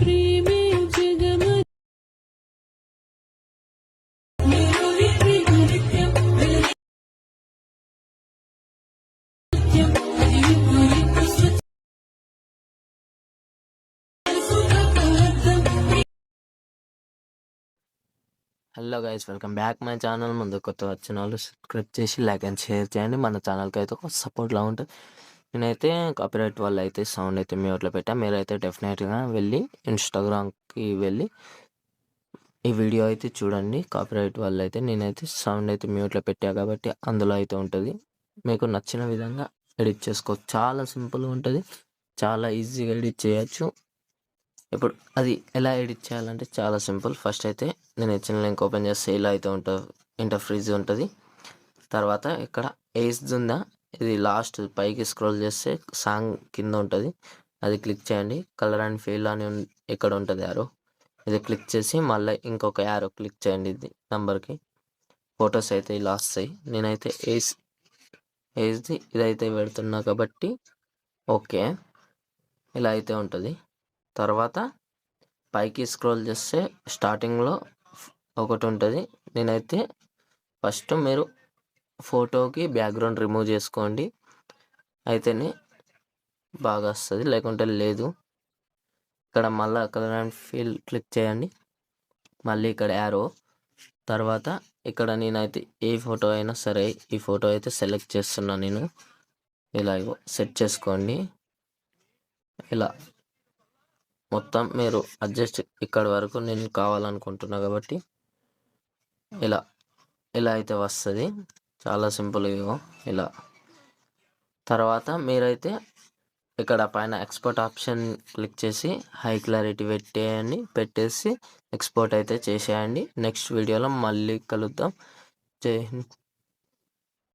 Hello guys, welcome back my channel. ముందు కొత్త వచ్చిన వాళ్ళు సబ్స్క్రైబ్ చేసి లైక్ అండ్ షేర్ చేయండి. మన ఛానల్కి అయితే ఒక సపోర్ట్లా ఉంటుంది. నేనైతే కాపీరైట్ వాళ్ళు అయితే సౌండ్ అయితే మ్యూట్లో పెట్టా. మీరైతే డెఫినెట్గా వెళ్ళి ఇన్స్టాగ్రామ్కి వెళ్ళి ఈ వీడియో అయితే చూడండి. కాపీరైట్ వాళ్ళు అయితే నేనైతే సౌండ్ అయితే మ్యూట్లో పెట్టా కాబట్టి అందులో అయితే ఉంటుంది. మీకు నచ్చిన విధంగా ఎడిట్ చేసుకోవచ్చు. చాలా సింపుల్గా ఉంటుంది, చాలా ఈజీగా ఎడిట్ చేయొచ్చు. ఇప్పుడు అది ఎలా ఎడిట్ చేయాలంటే చాలా సింపుల్. ఫస్ట్ అయితే నేను ఇచ్చిన లింక్ ఓపెన్ చేస్తే ఇలా అయితే ఉంటుంది, ఇంటర్ఫేస్ ఉంటుంది. తర్వాత ఇక్కడ ఏజ్ ఉందా, ఇది లాస్ట్ పైకి స్క్రోల్ చేస్తే సాంగ్ కింద ఉంటుంది, అది క్లిక్ చేయండి. కలర్ అండ్ ఫీల్ అని ఇక్కడ ఉంటుంది యారో, ఇది క్లిక్ చేసి మళ్ళీ ఇంకొక యారో క్లిక్ చేయండి. ఇది నంబర్కి ఫొటోస్ అయితే ఇలా వస్తాయి. నేనైతే ఏజ్ది ఇదైతే పెడుతున్నా కాబట్టి ఓకే, ఇలా అయితే ఉంటుంది. తర్వాత పైకి స్క్రోల్ చేస్తే స్టార్టింగ్లో ఒకటి ఉంటుంది. నేనైతే ఫస్ట్ మీరు ఫోటోకి బ్యాక్గ్రౌండ్ రిమూవ్ చేసుకోండి, అయితేనే బాగా వస్తుంది, లేకుంటే లేదు. ఇక్కడ మళ్ళీ కలర్ అండ్ ఫీల్ క్లిక్ చేయండి, మళ్ళీ ఇక్కడ యారో. తర్వాత ఇక్కడ నేనైతే ఏ ఫోటో అయినా సరే ఈ ఫోటో అయితే సెలెక్ట్ చేస్తున్నా నేను. ఇలా సెట్ చేసుకోండి. ఇలా మొత్తం మీరు అడ్జస్ట్ ఇక్కడ వరకు నేను కావాలనుకుంటున్నా కాబట్టి ఇలా అయితే వస్తుంది. చాలా సింపుల్గా ఇలా. తర్వాత మీరైతే ఇక్కడ పైన ఎక్స్పోర్ట్ ఆప్షన్ క్లిక్ చేసి హై క్లారిటీ పెట్టేసి ఎక్స్పోర్ట్ అయితే చేసేయండి. నెక్స్ట్ వీడియోలో మళ్ళీ కలుద్దాం. జై హింద్.